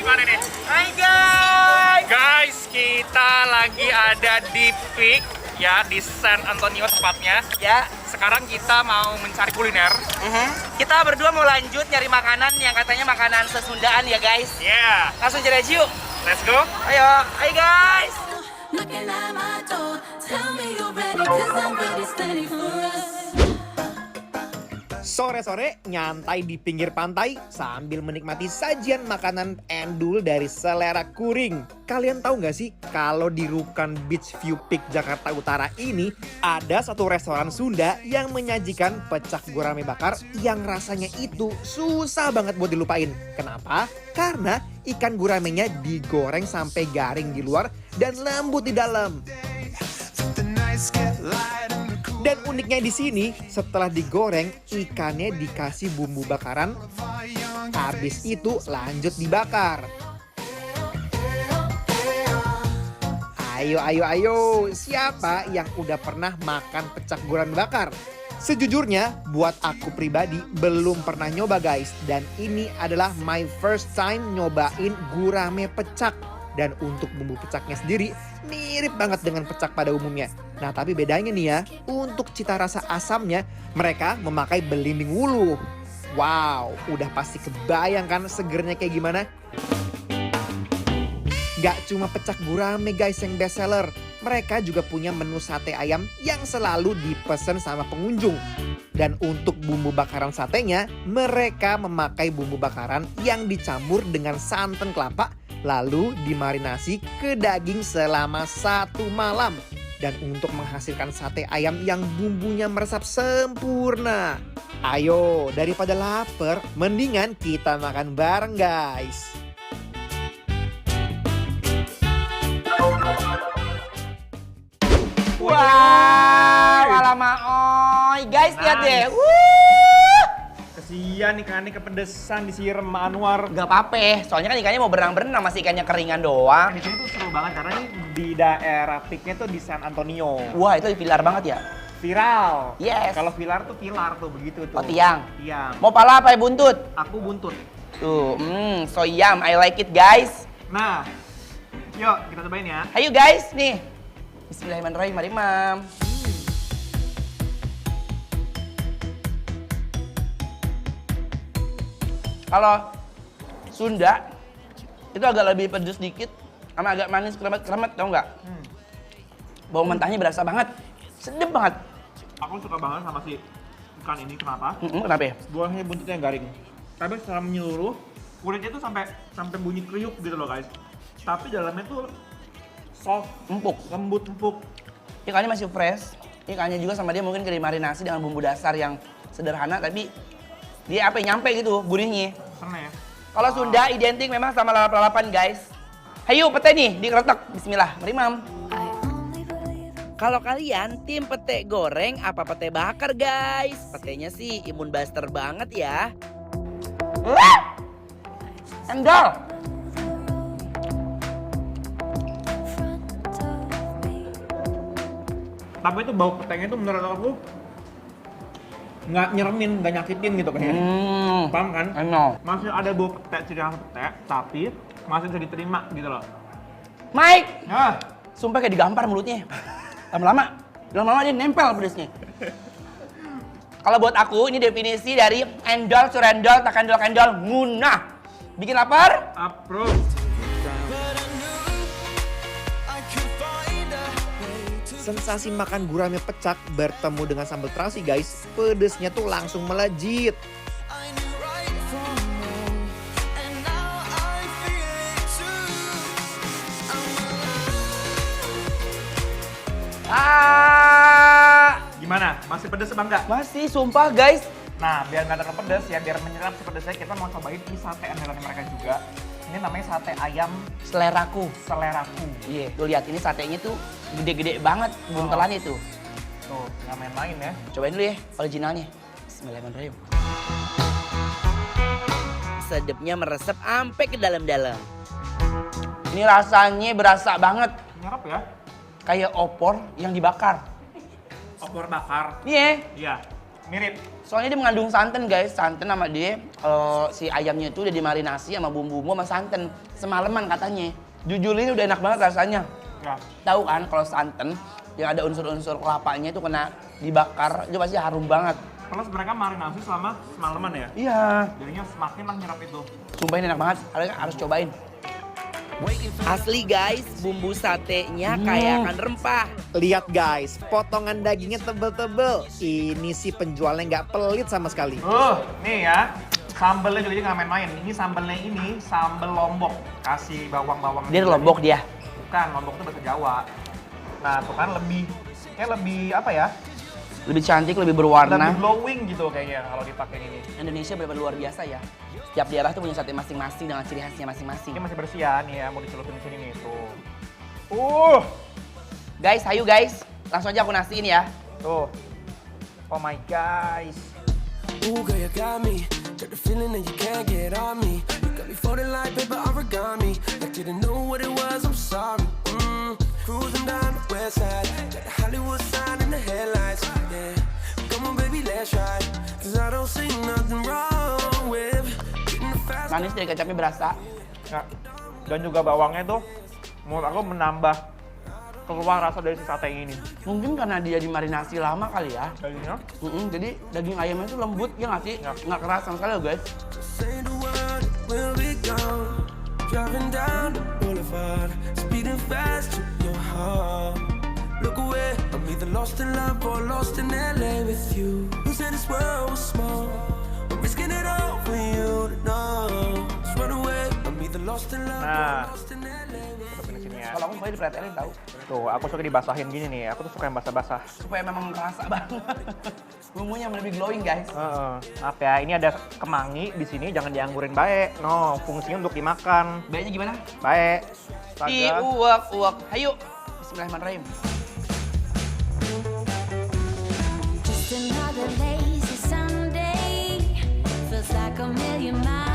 gimana nih? Hai guys. Guys, kita lagi ada di Peak ya, di San Antonio tepatnya. Ya. Sekarang kita mau mencari kuliner. Kita berdua mau lanjut nyari makanan yang katanya makanan sesundaan ya guys. Yeah, Langsung cari aja yuk. let's go. Ayo, hai guys. Knocking at my door, tell me you're ready, 'cause I'm ready, steady for us. Sore-sore nyantai di pinggir pantai sambil menikmati sajian makanan endul dari Selera Kuring. Kalian tahu nggak sih kalau di Rukan Beach View Peak Jakarta Utara ini ada satu restoran Sunda yang menyajikan pecak gurame bakar yang rasanya itu susah banget buat dilupain. Kenapa? Karena ikan guramenya digoreng sampai garing di luar dan lembut di dalam. Dan uniknya di sini, setelah digoreng, ikannya dikasih bumbu bakaran. Habis itu lanjut dibakar. Ayo, siapa yang udah pernah makan pecak gurame bakar? Sejujurnya, buat aku pribadi belum pernah nyoba guys. Dan ini adalah my first time nyobain gurame pecak. Dan untuk bumbu pecaknya sendiri mirip banget dengan pecak pada umumnya. Nah tapi bedanya nih ya, untuk cita rasa asamnya mereka memakai belimbing wuluh. Wow, udah pasti kebayang kan segernya kayak gimana? Gak cuma pecak gurame guys yang best seller, mereka juga punya menu sate ayam yang selalu dipesan sama pengunjung. Dan untuk bumbu bakaran satenya, mereka memakai bumbu bakaran yang dicampur dengan santan kelapa lalu dimarinasi ke daging selama 1 malam. Dan untuk menghasilkan sate ayam yang bumbunya meresap sempurna. Ayo, daripada lapar, mendingan kita makan bareng guys. Wow, alamak oi. Guys, lihat deh. Kesian ikannya kepedesan disiram sama Anwar. Gak apa-apa, soalnya kan ikannya mau berenang-berenang, masih ikannya keringan doang. Di sini tuh seru banget karena ini di daerah Peaknya tuh di San Antonio. Wah, itu pilar banget ya. Viral. Yes. Kalau pilar tuh begitu tuh. Oh, tiang. Tiang. Mau pala apa ya buntut? Aku buntut. Tuh, so yum, I like it guys. Nah, yuk kita cobain ya. Ayo guys, nih. Bismillahirrahmanirrahim, mari mam. Kalau Sunda itu agak lebih pedes dikit sama agak manis kremet-kremet, tau nggak? Bawang mentahnya berasa banget, sedep banget. Aku suka banget sama si ikan ini, kenapa? Kenapa ya? Buahnya buntutnya garing. Tapi secara menyeluruh, kulitnya tuh sampai bunyi kriuk gitu loh guys. Tapi dalamnya tuh soft, Empuk. lembut, empuk. Ikannya masih fresh. Ikannya juga sama dia mungkin dimarinasi dengan bumbu dasar yang sederhana, tapi dia apa nyampe gitu gurihnya. Sana ya. Kalau Sunda identik memang sama lalap-lalapan guys. Hayu pete nih dikeretek. Bismillah, mari mam. Kalau kalian tim pete goreng apa pete bakar guys? Petenya sih imun buster banget ya. Endol. Tapi itu bau petengnya tuh menurut aku nggak nyeremin, nggak nyakitin gitu kayaknya. Paham kan? Enak. Masih ada bau pete, ciri khas pete, tapi masih bisa diterima gitu loh. Mike, Nah, sumpah kayak digampar mulutnya. Lama-lama dia nempel pedesnya. Kalau buat aku ini definisi dari endol, surendol, takendol, kendol, ngunah. Bikin lapar? approve. Sensasi makan gurame pecak bertemu dengan sambal terasi guys, pedesnya tuh langsung melejit. Gimana? Masih pedes apa enggak? Masih sumpah guys. Nah, biar nggak terlalu pedes ya, biar menyerap si pedesnya, kita mau cobain di sate andalan mereka juga. Ini namanya sate ayam Seleraku. seleraku. Iya, tuh lihat ini satenya tuh gede-gede banget buntelannya tuh. Tuh, nggak main-main ya. Cobain dulu ya originalnya. Bismillahirrahmanirrahim. Sedepnya meresap sampai ke dalam-dalam. Ini rasanya berasa banget Nyerap ya. kayak opor yang dibakar. Opor bakar. Iya. Iya. Mirip. Soalnya dia mengandung santan guys, santan sama dia kalau si ayamnya itu udah dimarinasi sama bumbu-bumbu sama santan semalaman katanya. Jujur ini udah enak banget rasanya. Ya. Tahu kan kalau santan yang ada unsur-unsur kelapanya itu kena dibakar, itu pasti harum banget. Plus mereka marinasi selama semalaman ya. Iya. Jadinya semakin lah nyerap itu. Sumpah ini enak banget, kalian harus cobain. Asli guys, bumbu satenya kayak akan rempah. Lihat guys, potongan dagingnya tebel-tebel. Ini sih penjualnya nggak pelit sama sekali. Nih ya. Sambelnya juga nggak main-main. Ini sambelnya ini sambel Lombok. Kasih bawang-bawang. Dia Lombok dia. Bukan, Lombok itu bahasa Jawa. Nah, tuh kan lebih apa ya? Lebih cantik, lebih berwarna. Lebih glowing gitu kayaknya kalau dipakai ini. Indonesia benar-benar luar biasa ya. Setiap daerah tuh punya sate masing-masing dengan ciri khasnya masing-masing. Ini masih bersih ya, nih ya, mau dicelupin di sini nih, tuh. Guys, ayo guys. Langsung aja aku nasiin ya. Tuh. Oh my guys. Ooh, girl, you got me. Got the feeling that you can't get on me. You got me folding like paper origami. I didn't know what it was, I'm sorry. Cruising down the west side. Got the Hollywood sign in the headlights. Yeah. Come on, baby, let's ride. Cause I don't see nothing wrong with getting the fast. Manis dari kecapnya berasa. Ya. Dan juga bawangnya tuh menurut aku menambah keluar rasa dari si sate ini. Mungkin karena dia dimarinasi lama kali ya. Dagingnya Jadi daging ayamnya itu lembut, ya nggak sih? Ya. Nggak keras sama sekali loh guys. Say the word, we'll be gone. Driving down the boulevard, speeding fast to your heart. Look away, I'm either lost in love or lost in LA with you. Who said this world was small? I'm risking it all for you to know. Just run away, I'm either lost in love Nah. or lost in LA with Tutupin di sini ya. Kalau aku sukanya dipretelin tahu. Tuh, aku suka dibasahin gini nih. Aku tuh suka yang basah-basah. Supaya memang terasa banget. Bumbunya lebih glowing guys. Maaf ya, ini ada kemangi di sini, jangan dianggurin baik. No, fungsinya untuk dimakan. Baiknya gimana? Baik. Astaga. Diuak-uak. Ayo. Bismillahirrahmanirrahim. Just another lazy Sunday. Feels like a million miles